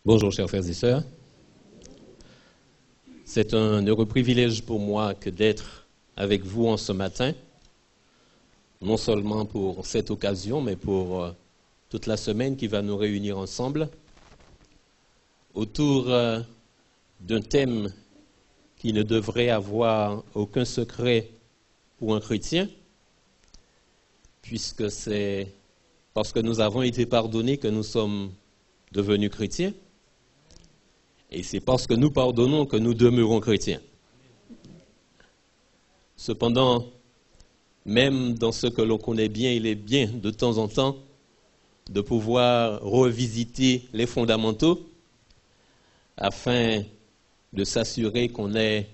Bonjour chers frères et sœurs. C'est un heureux privilège pour moi que d'être avec vous en ce matin, non seulement pour cette occasion, mais pour toute la semaine qui va nous réunir ensemble autour d'un thème qui ne devrait avoir aucun secret pour un chrétien, puisque c'est parce que nous avons été pardonnés que nous sommes devenus chrétiens. Et c'est parce que nous pardonnons que nous demeurons chrétiens. Cependant, même dans ce que l'on connaît bien, il est bien de temps en temps de pouvoir revisiter les fondamentaux afin de s'assurer qu'on est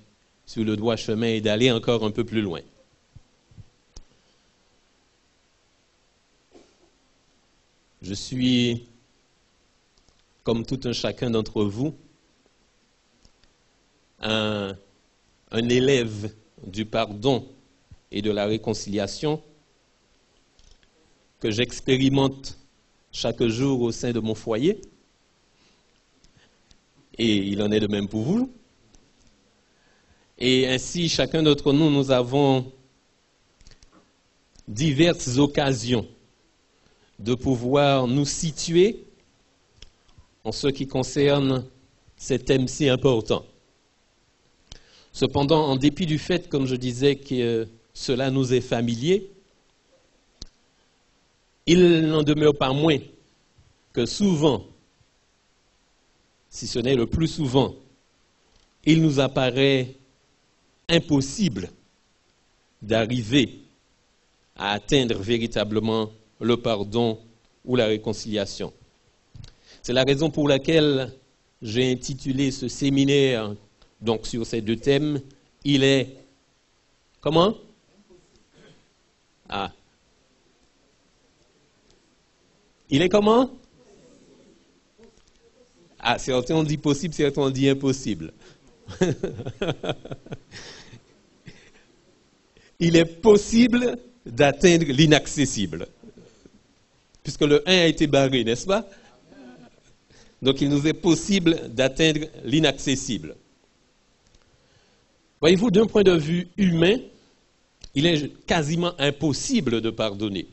sur le droit chemin et d'aller encore un peu plus loin. Je suis, comme tout un chacun d'entre vous, un élève du pardon et de la réconciliation que j'expérimente chaque jour au sein de mon foyer. Et il en est de même pour vous. Et ainsi, chacun d'entre nous, nous avons diverses occasions de pouvoir nous situer en ce qui concerne ces thèmes si importants. Cependant, en dépit du fait, comme je disais, que cela nous est familier, il n'en demeure pas moins que souvent, si ce n'est le plus souvent, il nous apparaît impossible d'arriver à atteindre véritablement le pardon ou la réconciliation. C'est la raison pour laquelle j'ai intitulé ce séminaire donc sur ces deux thèmes, il est comment? Ah. Il est comment? Ah, certains ont dit possible, certains ont dit impossible. Il est possible d'atteindre l'inaccessible. Puisque le 1 a été barré, n'est-ce pas? Donc il nous est possible d'atteindre l'inaccessible. Voyez-vous, d'un point de vue humain, il est quasiment impossible de pardonner.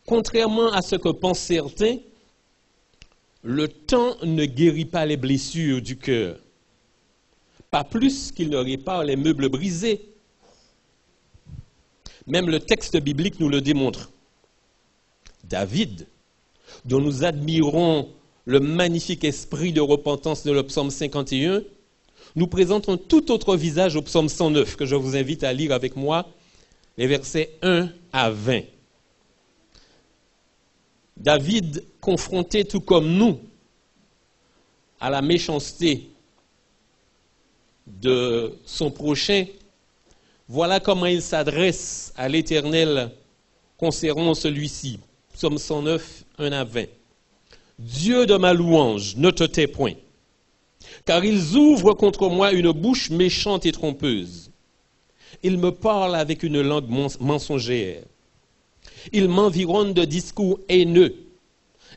Contrairement à ce que pensent certains, le temps ne guérit pas les blessures du cœur, pas plus qu'il ne répare les meubles brisés. Même le texte biblique nous le démontre. David, dont nous admirons le magnifique esprit de repentance de le psaume 51, nous présente un tout autre visage au psaume 109, que je vous invite à lire avec moi, les versets 1 à 20. David, confronté tout comme nous à la méchanceté de son prochain, voilà comment il s'adresse à l'Éternel concernant celui-ci. Psaume 109, 1 à 20. Dieu de ma louange, ne te tais point, car ils ouvrent contre moi une bouche méchante et trompeuse. Ils me parlent avec une langue mensongère. Ils m'environnent de discours haineux,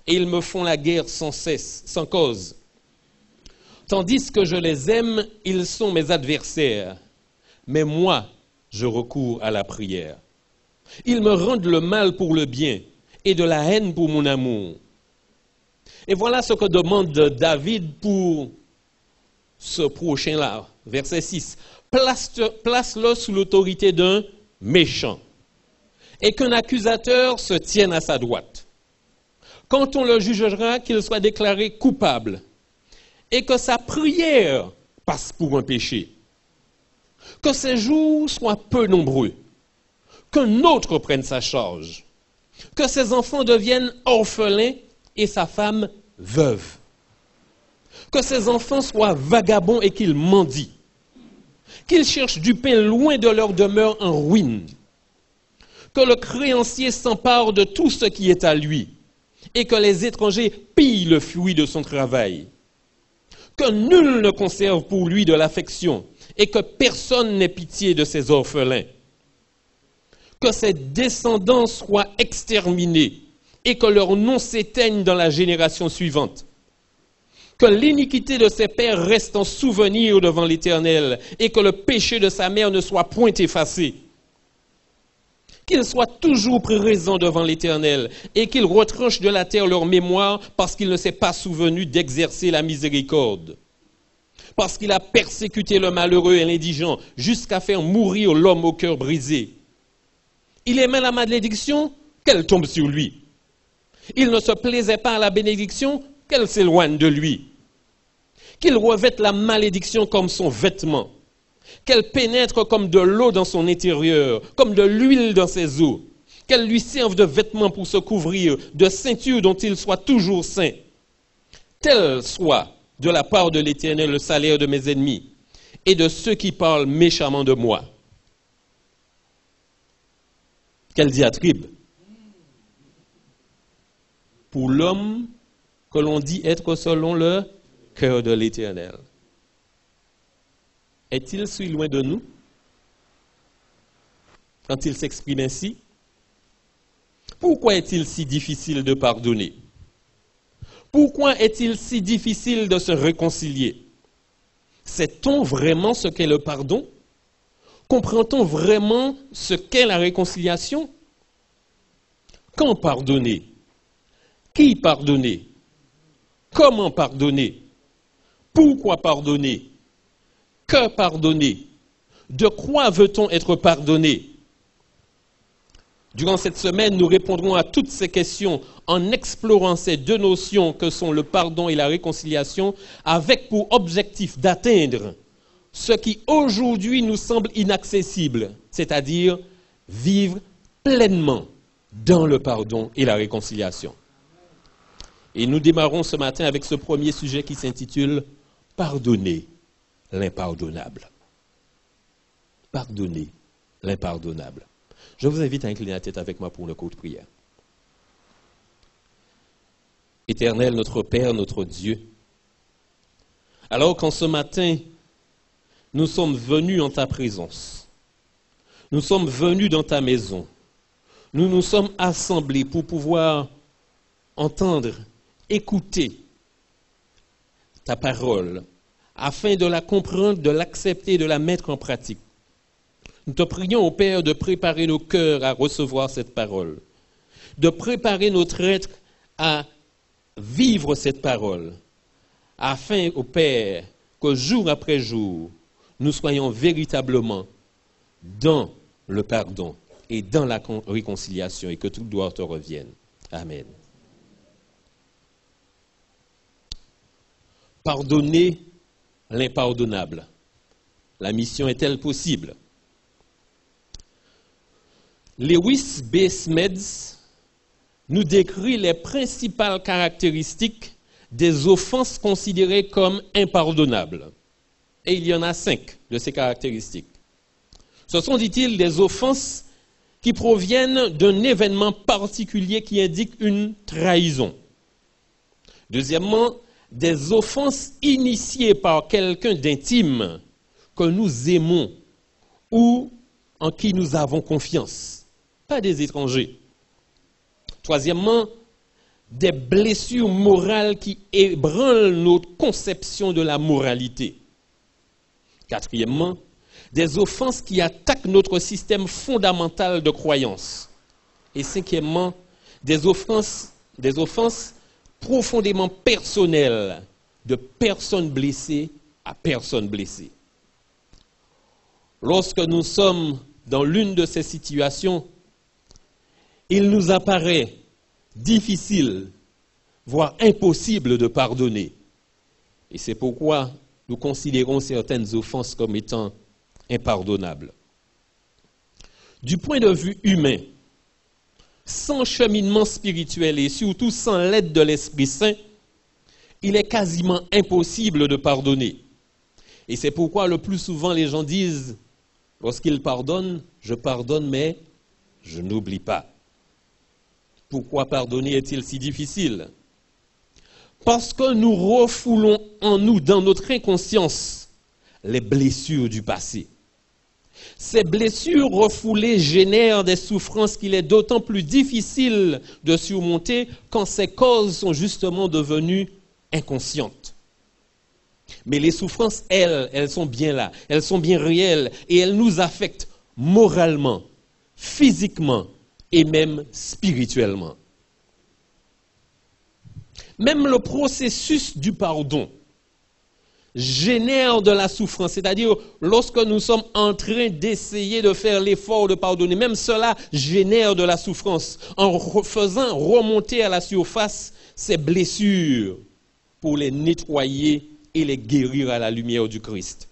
et ils me font la guerre sans cesse, sans cause. Tandis que je les aime, ils sont mes adversaires. Mais moi, je recours à la prière. Ils me rendent le mal pour le bien, et de la haine pour mon amour. Et voilà ce que demande David pour ce prochain-là, verset 6. Place-le sous l'autorité d'un méchant, et qu'un accusateur se tienne à sa droite. Quand on le jugera, qu'il soit déclaré coupable, et que sa prière passe pour un péché. Que ses jours soient peu nombreux, qu'un autre prenne sa charge, que ses enfants deviennent orphelins et sa femme veuve. Que ses enfants soient vagabonds et qu'ils mendient. Qu'ils cherchent du pain loin de leur demeure en ruine. Que le créancier s'empare de tout ce qui est à lui et que les étrangers pillent le fruit de son travail. Que nul ne conserve pour lui de l'affection et que personne n'ait pitié de ses orphelins. Que ses descendants soient exterminés et que leur nom s'éteigne dans la génération suivante. Que l'iniquité de ses pères reste en souvenir devant l'Éternel et que le péché de sa mère ne soit point effacé. Qu'ils soient toujours présents devant l'Éternel et qu'ils retranchent de la terre leur mémoire parce qu'il ne s'est pas souvenu d'exercer la miséricorde. Parce qu'il a persécuté le malheureux et l'indigent jusqu'à faire mourir l'homme au cœur brisé. Il aimait la malédiction, qu'elle tombe sur lui. Il ne se plaisait pas à la bénédiction, qu'elle s'éloigne de lui. Qu'il revête la malédiction comme son vêtement. Qu'elle pénètre comme de l'eau dans son intérieur, comme de l'huile dans ses os. Qu'elle lui serve de vêtement pour se couvrir, de ceinture dont il soit toujours saint. Tel soit de la part de l'Éternel le salaire de mes ennemis et de ceux qui parlent méchamment de moi. Quelle diatribe! Pour l'homme que l'on dit être selon le cœur de l'Éternel. Est-il si loin de nous quand il s'exprime ainsi? Pourquoi est-il si difficile de pardonner? Pourquoi est-il si difficile de se réconcilier? Sait-on vraiment ce qu'est le pardon? Comprend-on vraiment ce qu'est la réconciliation? Quand pardonner? Qui pardonner? Comment pardonner? Pourquoi pardonner? Que pardonner? De quoi veut-on être pardonné? Durant cette semaine, nous répondrons à toutes ces questions en explorant ces deux notions que sont le pardon et la réconciliation, avec pour objectif d'atteindre ce qui aujourd'hui nous semble inaccessible, c'est-à-dire vivre pleinement dans le pardon et la réconciliation. Et nous démarrons ce matin avec ce premier sujet qui s'intitule « Pardonner l'impardonnable ». Pardonner l'impardonnable. Je vous invite à incliner la tête avec moi pour une courte prière. Éternel, notre Père, notre Dieu, alors qu'en ce matin, nous sommes venus en ta présence, nous sommes venus dans ta maison, nous nous sommes assemblés pour pouvoir entendre, écouter ta parole, afin de la comprendre, de l'accepter, de la mettre en pratique. Nous te prions, ô Père, de préparer nos cœurs à recevoir cette parole, de préparer notre être à vivre cette parole, afin, ô Père, que jour après jour, nous soyons véritablement dans le pardon et dans la réconciliation et que toute gloire te revienne. Amen. Pardonner l'impardonnable. La mission est-elle possible? Lewis B. Smeds nous décrit les principales caractéristiques des offenses considérées comme impardonnables. Et il y en a 5 de ces caractéristiques. Ce sont, dit-il, des offenses qui proviennent d'un événement particulier qui indique une trahison. Deuxièmement, des offenses initiées par quelqu'un d'intime que nous aimons ou en qui nous avons confiance. Pas des étrangers. Troisièmement, des blessures morales qui ébranlent notre conception de la moralité. Quatrièmement, des offenses qui attaquent notre système fondamental de croyance. Et cinquièmement, des offenses profondément personnelles, de personne blessée à personne blessée. Lorsque nous sommes dans l'une de ces situations, il nous apparaît difficile, voire impossible de pardonner. Et c'est pourquoi nous considérons certaines offenses comme étant impardonnables. Du point de vue humain, sans cheminement spirituel et surtout sans l'aide de l'Esprit Saint, il est quasiment impossible de pardonner. Et c'est pourquoi le plus souvent les gens disent, lorsqu'ils pardonnent, je pardonne mais je n'oublie pas. Pourquoi pardonner est-il si difficile? Parce que nous refoulons en nous, dans notre inconscience, les blessures du passé. Ces blessures refoulées génèrent des souffrances qu'il est d'autant plus difficile de surmonter quand ces causes sont justement devenues inconscientes. Mais les souffrances, elles sont bien là, elles sont bien réelles et elles nous affectent moralement, physiquement et même spirituellement. Même le processus du pardon génère de la souffrance, c'est-à-dire lorsque nous sommes en train d'essayer de faire l'effort de pardonner, même cela génère de la souffrance en faisant remonter à la surface ces blessures pour les nettoyer et les guérir à la lumière du Christ.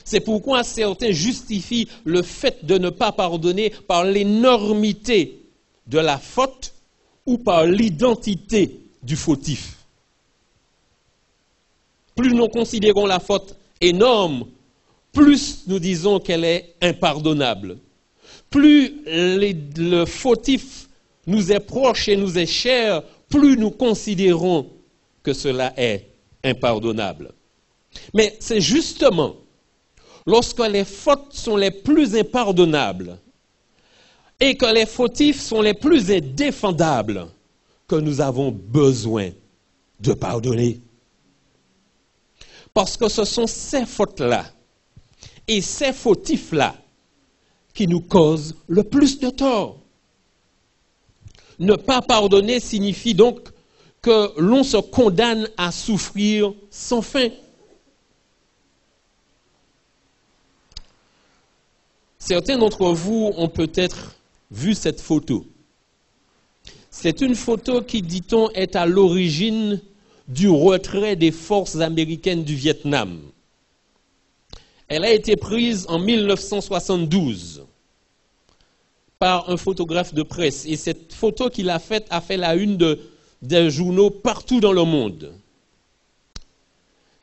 C'est pourquoi certains justifient le fait de ne pas pardonner par l'énormité de la faute ou par l'identité du fautif. Plus nous considérons la faute énorme, plus nous disons qu'elle est impardonnable. Plus le fautif nous est proche et nous est cher, plus nous considérons que cela est impardonnable. Mais c'est justement lorsque les fautes sont les plus impardonnables et que les fautifs sont les plus indéfendables que nous avons besoin de pardonner. Parce que ce sont ces fautes-là et ces fautifs-là qui nous causent le plus de tort. Ne pas pardonner signifie donc que l'on se condamne à souffrir sans fin. Certains d'entre vous ont peut-être vu cette photo. C'est une photo qui, dit-on, est à l'origine du retrait des forces américaines du Vietnam. Elle a été prise en 1972 par un photographe de presse. Et cette photo qu'il a faite a fait la une des journaux partout dans le monde.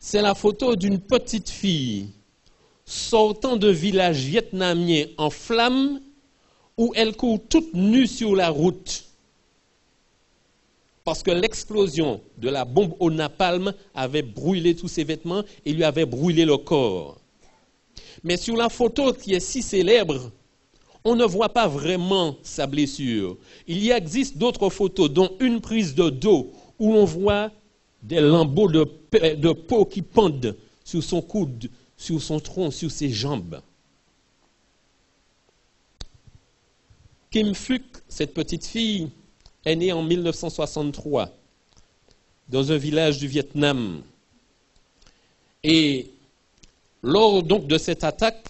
C'est la photo d'une petite fille sortant d'un village vietnamien en flammes où elle court toute nue sur la route. Parce que l'explosion de la bombe au napalm avait brûlé tous ses vêtements et lui avait brûlé le corps. Mais sur la photo qui est si célèbre, on ne voit pas vraiment sa blessure. Il y existe d'autres photos, dont une prise de dos où l'on voit des lambeaux de peau qui pendent sur son coude, sur son tronc, sur ses jambes. Kim Phuc, cette petite fille, est née en 1963 dans un village du Vietnam. Et lors donc de cette attaque,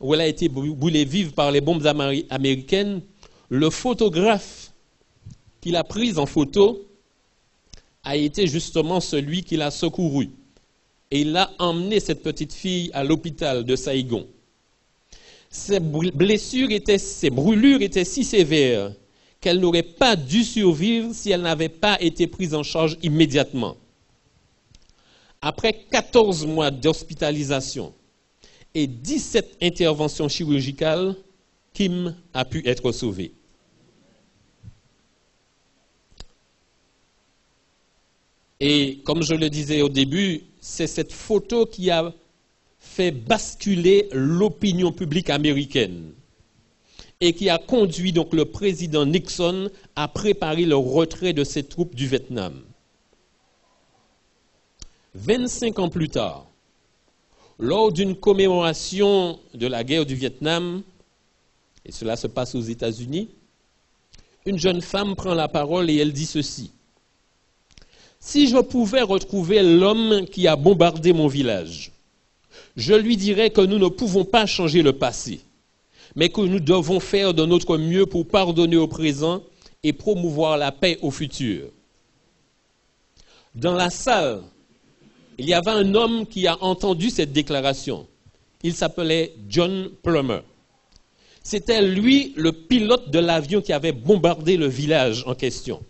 où elle a été brûlée vive par les bombes américaines, le photographe qui l'a prise en photo a été justement celui qui l'a secourue. Et il a emmené cette petite fille à l'hôpital de Saigon. Ces brûlures étaient si sévères qu'elle n'aurait pas dû survivre si elle n'avait pas été prise en charge immédiatement. Après 14 mois d'hospitalisation et 17 interventions chirurgicales, Kim a pu être sauvée. Et comme je le disais au début, c'est cette photo qui a fait basculer l'opinion publique américaine et qui a conduit donc le président Nixon à préparer le retrait de ses troupes du Vietnam. 25 ans plus tard, lors d'une commémoration de la guerre du Vietnam, et cela se passe aux États-Unis, une jeune femme prend la parole et elle dit ceci. « Si je pouvais retrouver l'homme qui a bombardé mon village, je lui dirais que nous ne pouvons pas changer le passé, mais que nous devons faire de notre mieux pour pardonner au présent et promouvoir la paix au futur. » Dans la salle, il y avait un homme qui a entendu cette déclaration. Il s'appelait John Plummer. C'était lui le pilote de l'avion qui avait bombardé le village en question.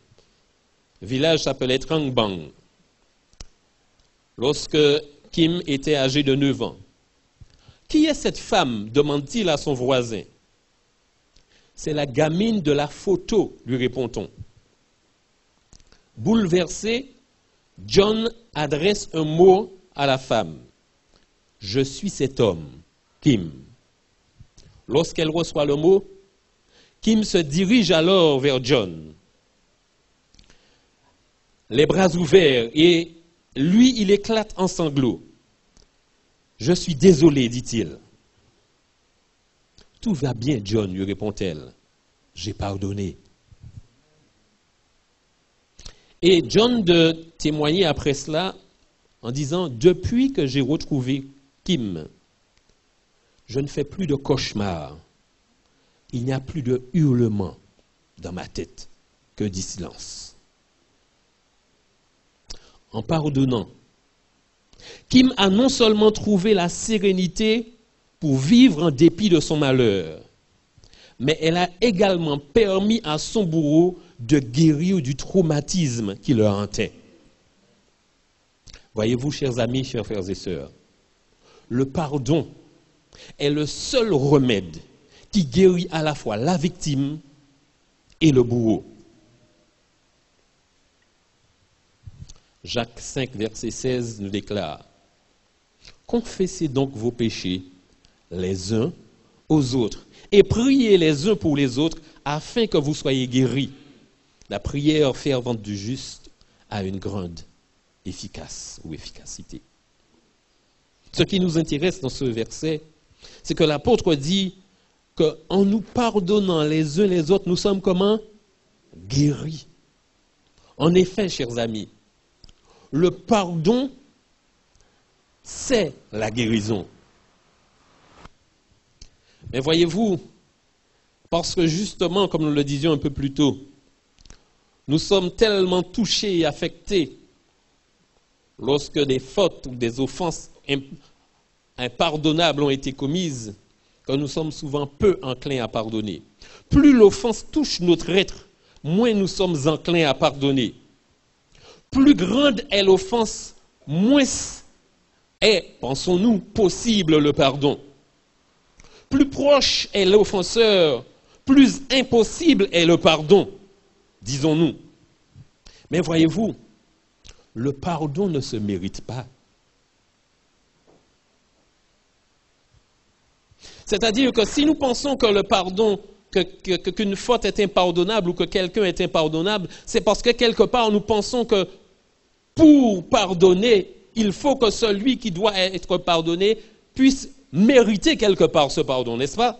Le village s'appelait Trang Bang. Lorsque Kim était âgé de 9 ans. Qui est cette femme? Demande-t-il à son voisin. C'est la gamine de la photo, lui répond-on. Bouleversé, John adresse un mot à la femme. Je suis cet homme. Kim. Lorsqu'elle reçoit le mot, Kim se dirige alors vers John, les bras ouverts, et lui, il éclate en sanglots. « Je suis désolé, dit-il. »« Tout va bien, John, lui répond-elle. « J'ai pardonné. » Et John de témoigner après cela en disant « Depuis que j'ai retrouvé Kim, je ne fais plus de cauchemars. Il n'y a plus de hurlements dans ma tête que du silence. » En pardonnant, Kim a non seulement trouvé la sérénité pour vivre en dépit de son malheur, mais elle a également permis à son bourreau de guérir du traumatisme qui le hantait. Voyez-vous, chers amis, chers frères et sœurs, le pardon est le seul remède qui guérit à la fois la victime et le bourreau. Jacques 5, verset 16 nous déclare « Confessez donc vos péchés les uns aux autres et priez les uns pour les autres afin que vous soyez guéris. La prière fervente du juste a une grande efficacité. » Ce qui nous intéresse dans ce verset, c'est que l'apôtre dit qu'en nous pardonnant les uns les autres, nous sommes comment? Guéris. En effet, chers amis, le pardon, c'est la guérison. Mais voyez-vous, parce que justement, comme nous le disions un peu plus tôt, nous sommes tellement touchés et affectés lorsque des fautes ou des offenses impardonnables ont été commises, que nous sommes souvent peu enclins à pardonner. Plus l'offense touche notre être, moins nous sommes enclins à pardonner. Plus grande est l'offense, moins est, pensons-nous, possible le pardon. Plus proche est l'offenseur, plus impossible est le pardon, disons-nous. Mais voyez-vous, le pardon ne se mérite pas. C'est-à-dire que si nous pensons que le pardon, qu'une faute est impardonnable ou que quelqu'un est impardonnable, c'est parce que quelque part nous pensons que pour pardonner, il faut que celui qui doit être pardonné puisse mériter quelque part ce pardon, n'est-ce pas?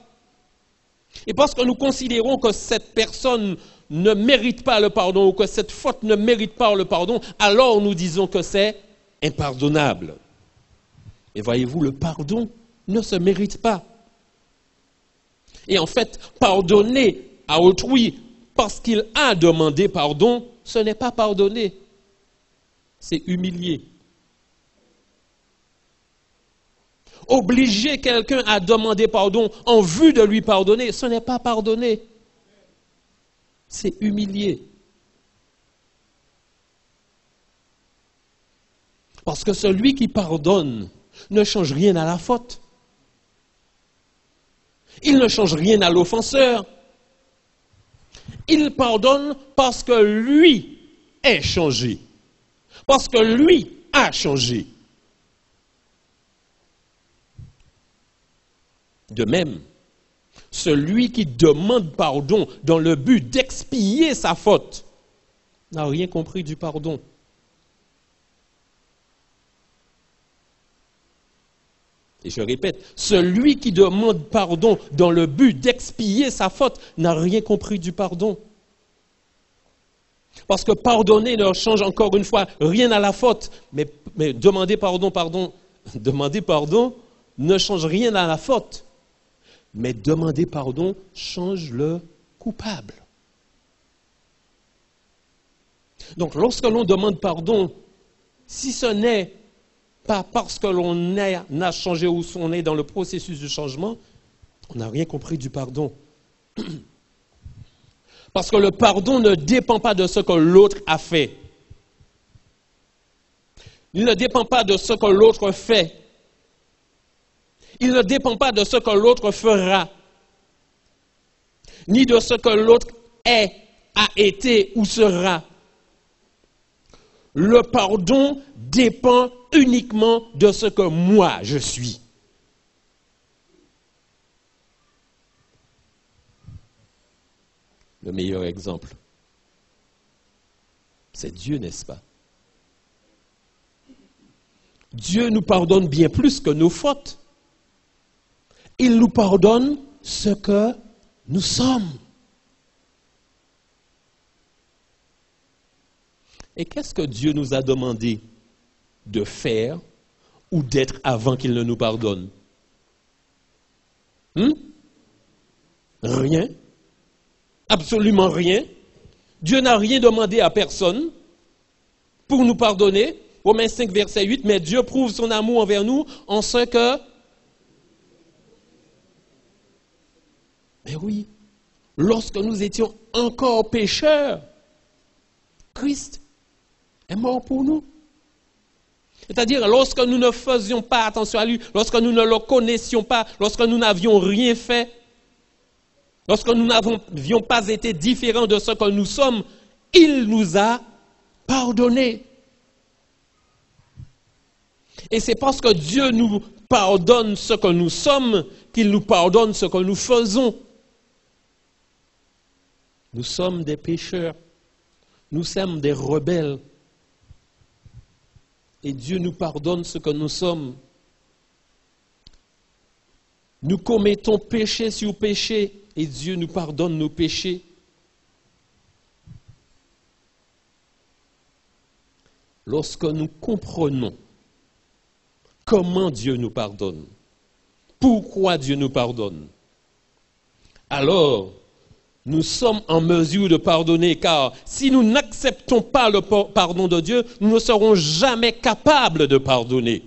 Et parce que nous considérons que cette personne ne mérite pas le pardon ou que cette faute ne mérite pas le pardon, alors nous disons que c'est impardonnable. Et voyez-vous, le pardon ne se mérite pas. Et en fait, pardonner à autrui parce qu'il a demandé pardon, ce n'est pas pardonner, c'est humilier. Obliger quelqu'un à demander pardon en vue de lui pardonner, ce n'est pas pardonner, c'est humilier. Parce que celui qui pardonne ne change rien à la faute. Il ne change rien à l'offenseur. Il pardonne parce que lui est changé. Parce que lui a changé. De même, celui qui demande pardon dans le but d'expier sa faute n'a rien compris du pardon. Et je répète, celui qui demande pardon dans le but d'expier sa faute n'a rien compris du pardon. Parce que pardonner ne change encore une fois rien à la faute. Mais demander pardon ne change rien à la faute. Mais demander pardon change le coupable. Donc lorsque l'on demande pardon, si ce n'est pas parce que l'on a changé ou on est dans le processus de changement, on n'a rien compris du pardon. Parce que le pardon ne dépend pas de ce que l'autre a fait. Il ne dépend pas de ce que l'autre fait. Il ne dépend pas de ce que l'autre fera. Ni de ce que l'autre est, a été ou sera. Le pardon dépend uniquement de ce que moi je suis. Le meilleur exemple, c'est Dieu, n'est-ce pas? Dieu nous pardonne bien plus que nos fautes. Il nous pardonne ce que nous sommes. Et qu'est-ce que Dieu nous a demandé de faire ou d'être avant qu'il ne nous pardonne? Rien. Absolument rien. Dieu n'a rien demandé à personne pour nous pardonner. Romains 5, verset 8, mais Dieu prouve son amour envers nous en ce que... Mais oui, lorsque nous étions encore pécheurs, Christ est mort pour nous. C'est-à-dire, lorsque nous ne faisions pas attention à lui, lorsque nous ne le connaissions pas, lorsque nous n'avions rien fait, lorsque nous n'avions pas été différents de ce que nous sommes, il nous a pardonnés. Et c'est parce que Dieu nous pardonne ce que nous sommes qu'il nous pardonne ce que nous faisons. Nous sommes des pécheurs. Nous sommes des rebelles. Et Dieu nous pardonne ce que nous sommes. Nous commettons péché sur péché et Dieu nous pardonne nos péchés. Lorsque nous comprenons comment Dieu nous pardonne, pourquoi Dieu nous pardonne, alors nous sommes en mesure de pardonner, car si nous n'acceptons pas le pardon de Dieu, nous ne serons jamais capables de pardonner.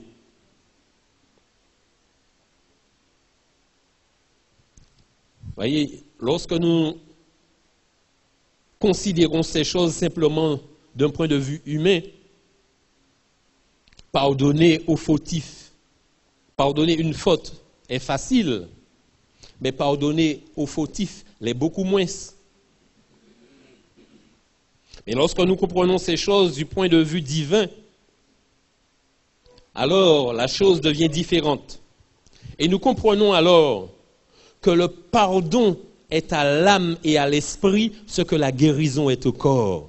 Voyez, lorsque nous considérons ces choses simplement d'un point de vue humain, pardonner aux fautifs, pardonner une faute est facile, mais pardonner aux fautifs l'est beaucoup moins. Mais lorsque nous comprenons ces choses du point de vue divin, alors la chose devient différente. Et nous comprenons alors que le pardon est à l'âme et à l'esprit ce que la guérison est au corps.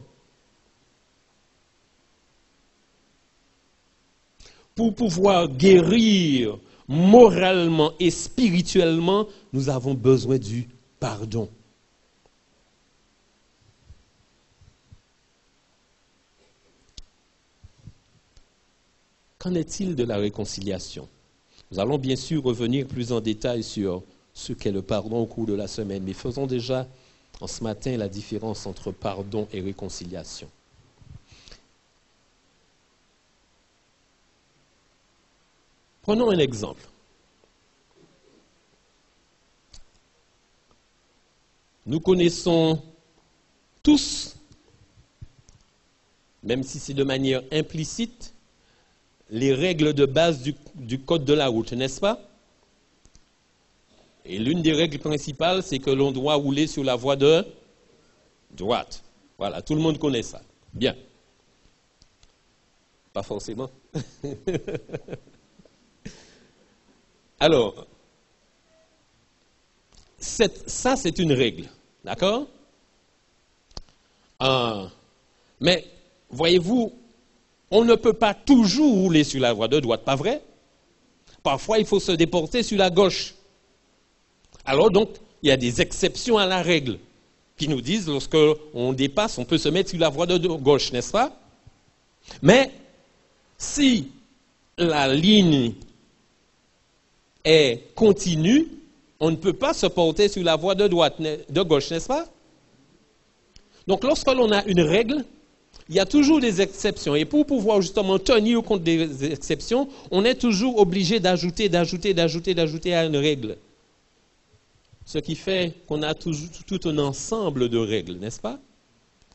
Pour pouvoir guérir moralement et spirituellement, nous avons besoin du pardon. Qu'en est-il de la réconciliation? Nous allons bien sûr revenir plus en détail sur ce qu'est le pardon au cours de la semaine, mais faisons déjà en ce matin la différence entre pardon et réconciliation. Prenons un exemple. Nous connaissons tous, même si c'est de manière implicite, les règles de base du code de la route, n'est-ce pas? Et l'une des règles principales, c'est que l'on doit rouler sur la voie de droite. Voilà, tout le monde connaît ça. Bien. Pas forcément. Alors, ça c'est une règle, d'accord? Mais, voyez-vous, on ne peut pas toujours rouler sur la voie de droite, pas vrai? Parfois, il faut se déporter sur la gauche. Alors donc, il y a des exceptions à la règle qui nous disent, lorsque on dépasse, on peut se mettre sur la voie de gauche, n'est-ce pas? Mais, si la ligne est continue, on ne peut pas se porter sur la voie de droite, de gauche, n'est-ce pas? Donc, lorsque l'on a une règle, il y a toujours des exceptions. Et pour pouvoir justement tenir compte des exceptions, on est toujours obligé d'ajouter à une règle. Ce qui fait qu'on a toujours tout un ensemble de règles, n'est-ce pas?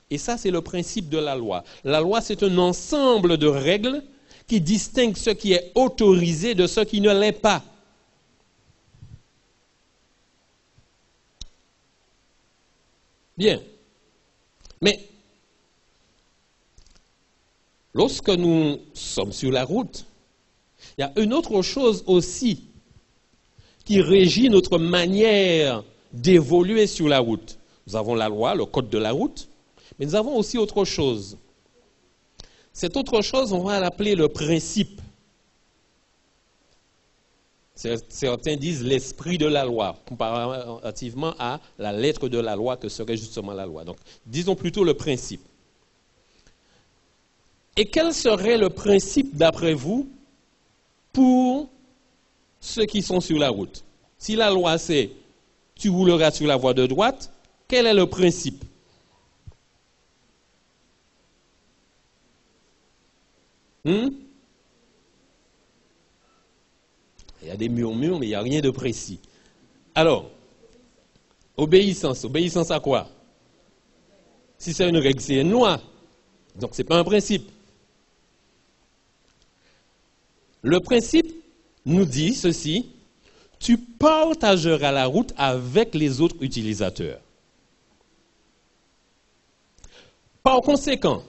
Et ça, c'est le principe de la loi. La loi, c'est un ensemble de règles qui distingue ce qui est autorisé de ce qui ne l'est pas. Bien. Mais, lorsque nous sommes sur la route, il y a une autre chose aussi qui régit notre manière d'évoluer sur la route. Nous avons la loi, le code de la route, mais nous avons aussi autre chose. Cette autre chose, on va l'appeler le principe. Certains disent l'esprit de la loi, comparativement à la lettre de la loi que serait justement la loi. Donc, disons plutôt le principe. Et quel serait le principe, d'après vous, pour ceux qui sont sur la route? Si la loi c'est « tu rouleras sur la voie de droite », quel est le principe? Il y a des murmures, mais il n'y a rien de précis. Alors, obéissance. Obéissance à quoi? Si c'est une règle, c'est une loi. Donc, ce n'est pas un principe. Le principe nous dit ceci: tu partageras la route avec les autres utilisateurs. Par conséquent,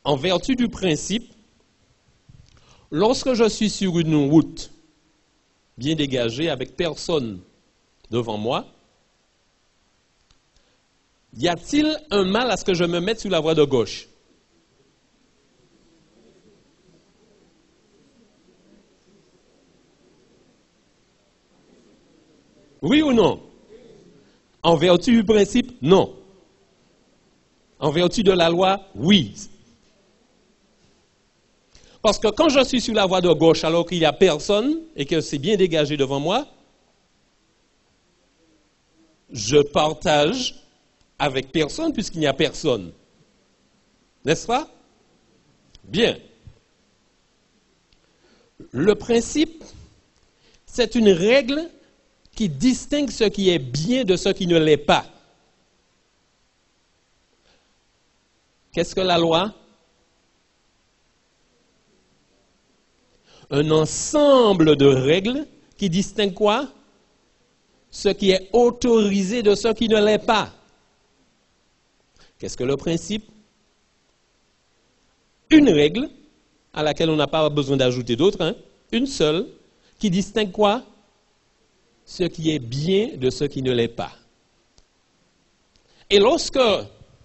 en vertu du principe, lorsque je suis sur une route bien dégagée avec personne devant moi, y a-t-il un mal à ce que je me mette sur la voie de gauche? Oui ou non? En vertu du principe, non. En vertu de la loi, oui. Parce que quand je suis sur la voie de gauche alors qu'il n'y a personne et que c'est bien dégagé devant moi, je partage avec personne puisqu'il n'y a personne. N'est-ce pas? Bien. Le principe, c'est une règle qui distingue ce qui est bien de ce qui ne l'est pas. Qu'est-ce que la loi? Un ensemble de règles qui distingue quoi? Ce qui est autorisé de ce qui ne l'est pas. Qu'est-ce que le principe? Une règle à laquelle on n'a pas besoin d'ajouter d'autres, hein? Une seule, qui distingue quoi? Ce qui est bien de ce qui ne l'est pas. Et lorsque,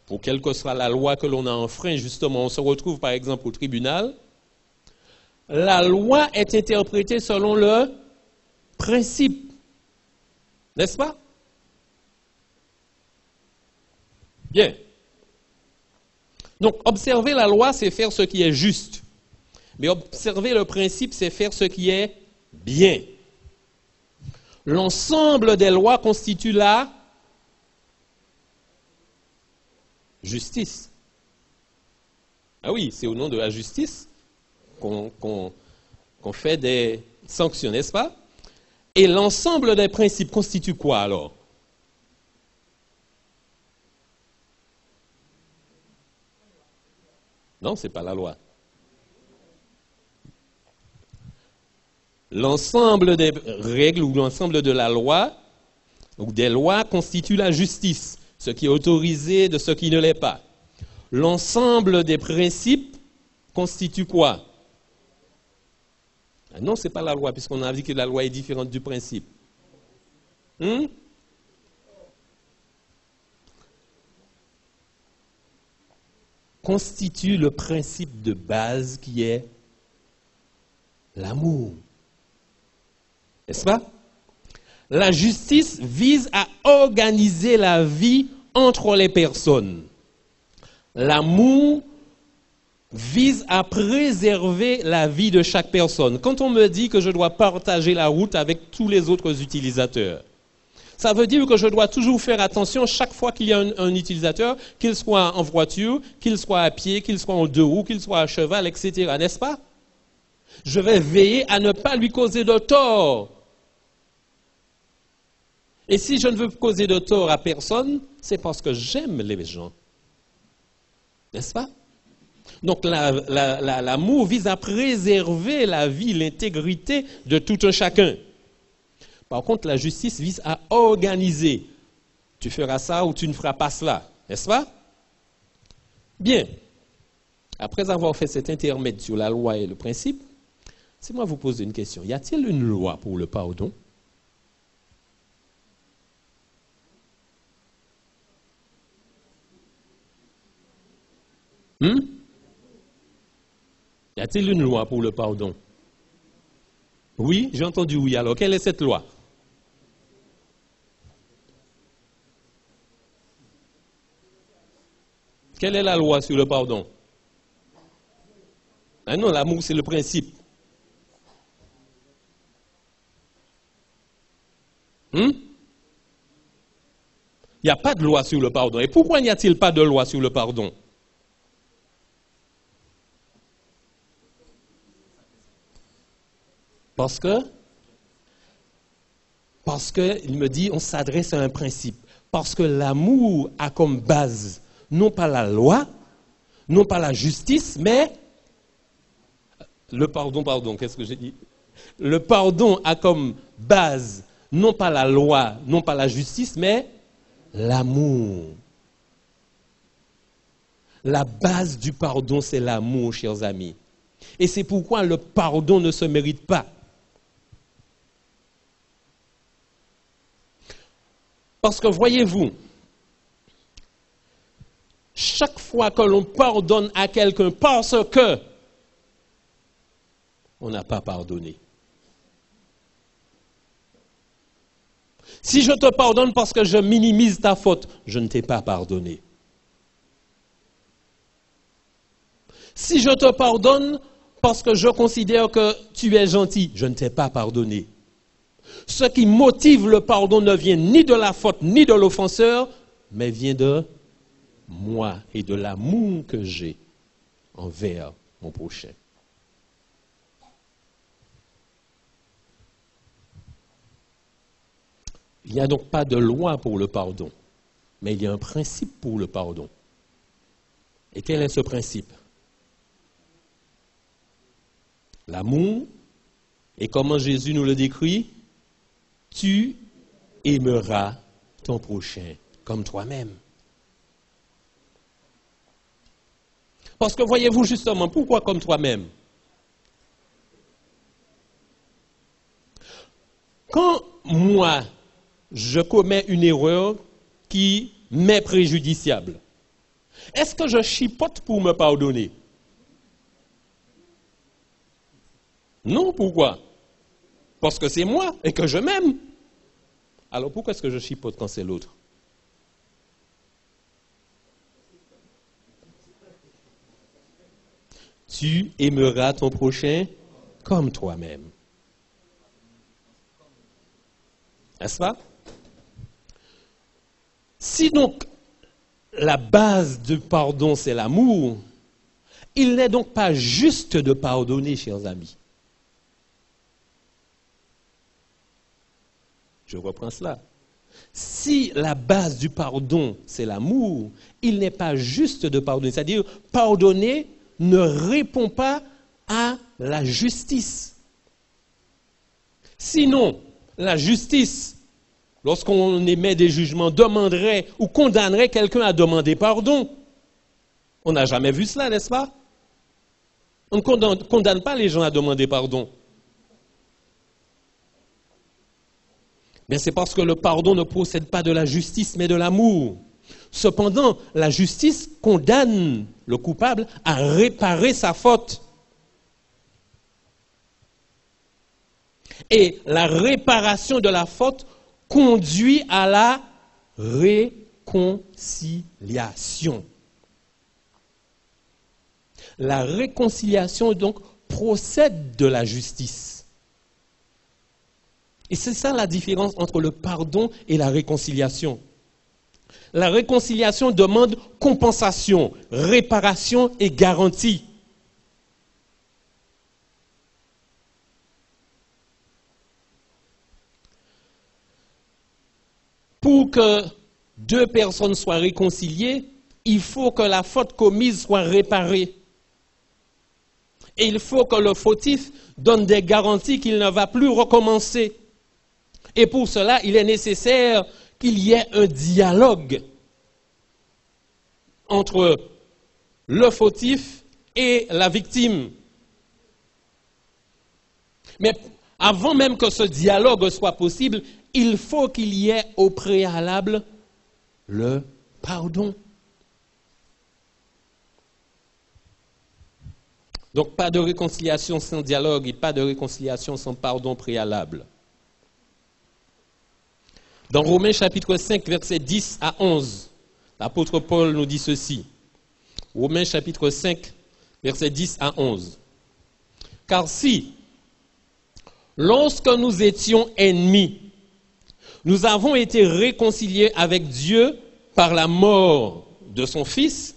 pour quelle que soit la loi que l'on a enfreint, justement, on se retrouve par exemple au tribunal, la loi est interprétée selon le principe. N'est-ce pas? Bien. Donc, observer la loi, c'est faire ce qui est juste. Mais observer le principe, c'est faire ce qui est bien. L'ensemble des lois constitue la justice. Ah oui, c'est au nom de la justice qu'on fait des sanctions, n'est-ce pas? Et l'ensemble des principes constitue quoi alors? Non, ce n'est pas la loi. L'ensemble des règles ou l'ensemble de la loi ou des lois constitue la justice, ce qui est autorisé de ce qui ne l'est pas. L'ensemble des principes constitue quoi? Non, ce n'est pas la loi, puisqu'on a dit que la loi est différente du principe. Constitue le principe de base qui est l'amour. N'est-ce pas? La justice vise à organiser la vie entre les personnes. L'amour vise à préserver la vie de chaque personne. Quand on me dit que je dois partager la route avec tous les autres utilisateurs, ça veut dire que je dois toujours faire attention chaque fois qu'il y a un utilisateur, qu'il soit en voiture, qu'il soit à pied, qu'il soit en deux roues, qu'il soit à cheval, etc. N'est-ce pas? Je vais veiller à ne pas lui causer de tort. Et si je ne veux causer de tort à personne, c'est parce que j'aime les gens. N'est-ce pas? Donc l'amour vise à préserver la vie, l'intégrité de tout un chacun. Par contre, la justice vise à organiser. Tu feras ça ou tu ne feras pas cela. N'est-ce pas? Bien. Après avoir fait cet intermède sur la loi et le principe, c'est moi vous poser une question. Y a-t-il une loi pour le pardon? Y a-t-il une loi pour le pardon? Oui, j'ai entendu oui. Alors, quelle est cette loi? Quelle est la loi sur le pardon? Ah non, l'amour, c'est le principe. Il n'y a pas de loi sur le pardon. Et pourquoi n'y a-t-il pas de loi sur le pardon? Parce que il me dit, on s'adresse à un principe. Parce que l'amour a comme base, non pas la loi, non pas la justice, mais le pardon, qu'est-ce que j'ai dit? Le pardon a comme base, non pas la loi, non pas la justice, mais l'amour. La base du pardon, c'est l'amour, chers amis. Et c'est pourquoi le pardon ne se mérite pas. Parce que voyez-vous, chaque fois que l'on pardonne à quelqu'un parce que on n'a pas pardonné. Si je te pardonne parce que je minimise ta faute, je ne t'ai pas pardonné. Si je te pardonne parce que je considère que tu es gentil, je ne t'ai pas pardonné. Ce qui motive le pardon ne vient ni de la faute ni de l'offenseur, mais vient de moi et de l'amour que j'ai envers mon prochain. Il n'y a donc pas de loi pour le pardon, mais il y a un principe pour le pardon. Et quel est ce principe? L'amour, et comment Jésus nous le décrit? Tu aimeras ton prochain comme toi-même. Parce que voyez-vous justement, pourquoi comme toi-même? Quand moi, je commets une erreur qui m'est préjudiciable, est-ce que je chipote pour me pardonner? Non, pourquoi? Parce que c'est moi et que je m'aime. Alors pourquoi est-ce que je chipote quand c'est l'autre? Tu aimeras ton prochain comme toi-même. N'est-ce pas? Si donc la base du pardon c'est l'amour, il n'est donc pas juste de pardonner, chers amis. Je reprends cela. Si la base du pardon, c'est l'amour, il n'est pas juste de pardonner. C'est-à-dire, pardonner ne répond pas à la justice. Sinon, la justice, lorsqu'on émet des jugements, demanderait ou condamnerait quelqu'un à demander pardon. On n'a jamais vu cela, n'est-ce pas? On ne condamne pas les gens à demander pardon. Mais c'est parce que le pardon ne procède pas de la justice, mais de l'amour. Cependant, la justice condamne le coupable à réparer sa faute. Et la réparation de la faute conduit à la réconciliation. La réconciliation, donc, procède de la justice. Et c'est ça la différence entre le pardon et la réconciliation. La réconciliation demande compensation, réparation et garantie. Pour que deux personnes soient réconciliées, il faut que la faute commise soit réparée. Et il faut que le fautif donne des garanties qu'il ne va plus recommencer. Et pour cela, il est nécessaire qu'il y ait un dialogue entre le fautif et la victime. Mais avant même que ce dialogue soit possible, il faut qu'il y ait au préalable le pardon. Donc pas de réconciliation sans dialogue et pas de réconciliation sans pardon préalable. Dans Romains chapitre 5, versets 10 à 11, l'apôtre Paul nous dit ceci. Romains chapitre 5, versets 10 à 11. Car si, lorsque nous étions ennemis, nous avons été réconciliés avec Dieu par la mort de son Fils,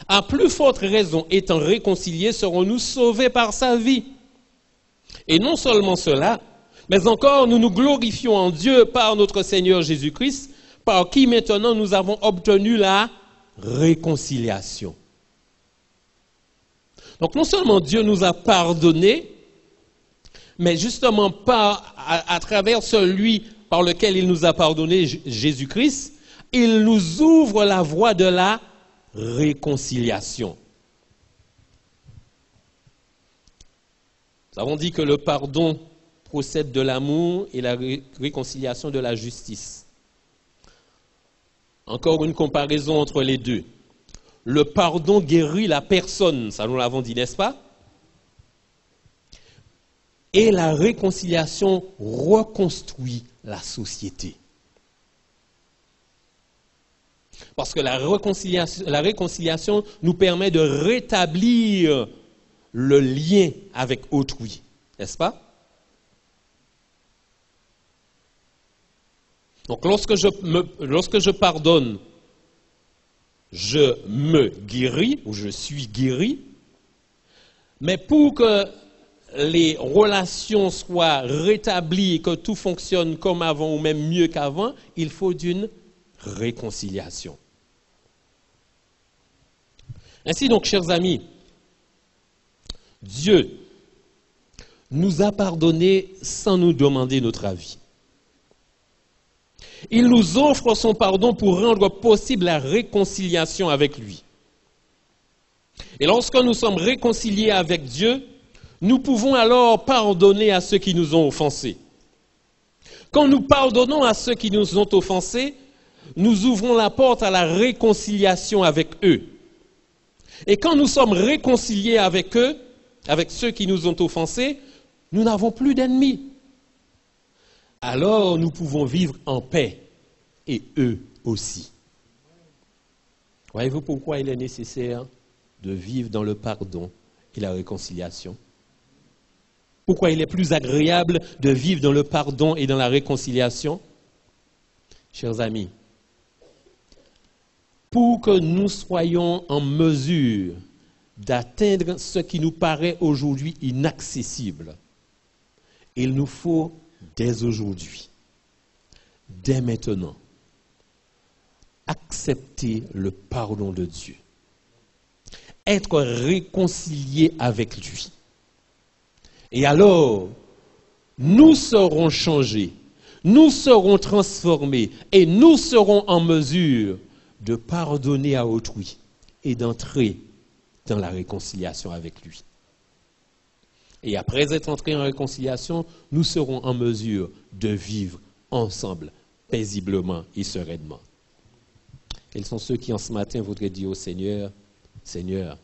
à plus forte raison, étant réconciliés, serons-nous sauvés par sa vie. Et non seulement cela, mais encore nous nous glorifions en Dieu par notre Seigneur Jésus-Christ, par qui maintenant nous avons obtenu la réconciliation. Donc non seulement Dieu nous a pardonné, mais justement à travers celui par lequel il nous a pardonné, Jésus-Christ, il nous ouvre la voie de la réconciliation. Nous avons dit que le pardon procède de l'amour et la réconciliation de la justice. Encore une comparaison entre les deux. Le pardon guérit la personne, ça nous l'avons dit, n'est-ce pas? Et la réconciliation reconstruit la société. Parce que la réconciliation nous permet de rétablir le lien avec autrui, n'est-ce pas? Donc lorsque je pardonne, je me guéris ou je suis guéri, mais pour que les relations soient rétablies et que tout fonctionne comme avant ou même mieux qu'avant, il faut d'une réconciliation. Ainsi donc, chers amis, Dieu nous a pardonné sans nous demander notre avis. Il nous offre son pardon pour rendre possible la réconciliation avec lui. Et lorsque nous sommes réconciliés avec Dieu, nous pouvons alors pardonner à ceux qui nous ont offensés. Quand nous pardonnons à ceux qui nous ont offensés, nous ouvrons la porte à la réconciliation avec eux. Et quand nous sommes réconciliés avec eux, avec ceux qui nous ont offensés, nous n'avons plus d'ennemis. Alors nous pouvons vivre en paix, et eux aussi. Voyez-vous pourquoi il est nécessaire de vivre dans le pardon et la réconciliation? Pourquoi il est plus agréable de vivre dans le pardon et dans la réconciliation? Chers amis, pour que nous soyons en mesure d'atteindre ce qui nous paraît aujourd'hui inaccessible, il nous faut dès aujourd'hui, dès maintenant, accepter le pardon de Dieu, être réconcilié avec lui. Et alors, nous serons changés, nous serons transformés et nous serons en mesure de pardonner à autrui et d'entrer dans la réconciliation avec lui. Et après être entrés en réconciliation, nous serons en mesure de vivre ensemble, paisiblement et sereinement. Quels sont ceux qui en ce matin voudraient dire au Seigneur, Seigneur,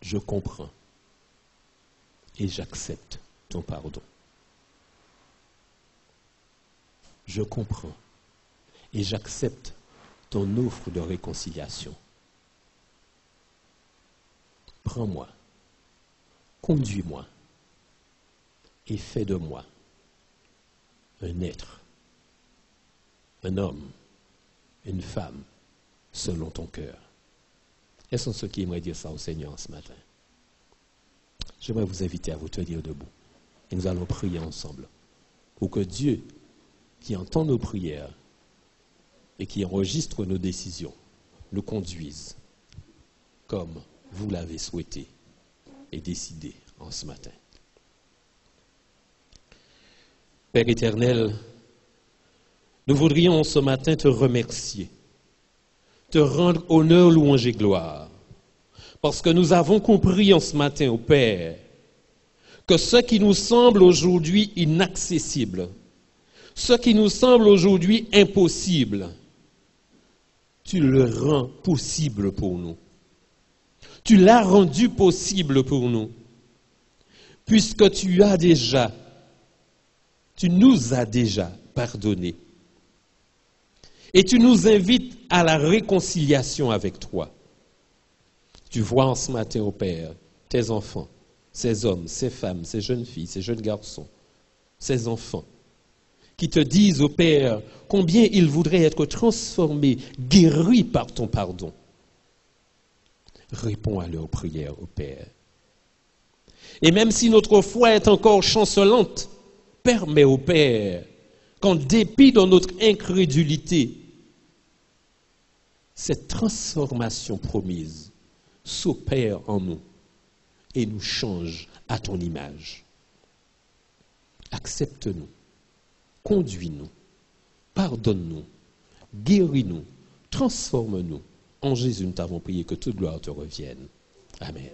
je comprends et j'accepte ton pardon. Je comprends et j'accepte ton offre de réconciliation. Prends-moi, conduis-moi et fais de moi un être, un homme, une femme, selon ton cœur. Quels sont ceux qui aimeraient dire ça au Seigneur ce matin? J'aimerais vous inviter à vous tenir debout et nous allons prier ensemble pour que Dieu, qui entend nos prières et qui enregistre nos décisions, nous conduise comme vous l'avez souhaité et décidé en ce matin. Père éternel, nous voudrions ce matin te remercier, te rendre honneur, louange et gloire, parce que nous avons compris en ce matin, ô Père, que ce qui nous semble aujourd'hui inaccessible, ce qui nous semble aujourd'hui impossible, tu le rends possible pour nous. Tu l'as rendu possible pour nous, puisque tu nous as déjà pardonné. Et tu nous invites à la réconciliation avec toi. Tu vois en ce matin, ô Père, tes enfants, ces hommes, ces femmes, ces jeunes filles, ces jeunes garçons, ces enfants, qui te disent, ô Père, combien ils voudraient être transformés, guéris par ton pardon. Réponds à leurs prières, ô Père. Et même si notre foi est encore chancelante, permets, ô Père, qu'en dépit de notre incrédulité, cette transformation promise s'opère en nous et nous change à ton image. Accepte-nous, conduis-nous, pardonne-nous, guéris-nous, transforme-nous. En Jésus, nous t'avons prié, que toute gloire te revienne. Amen.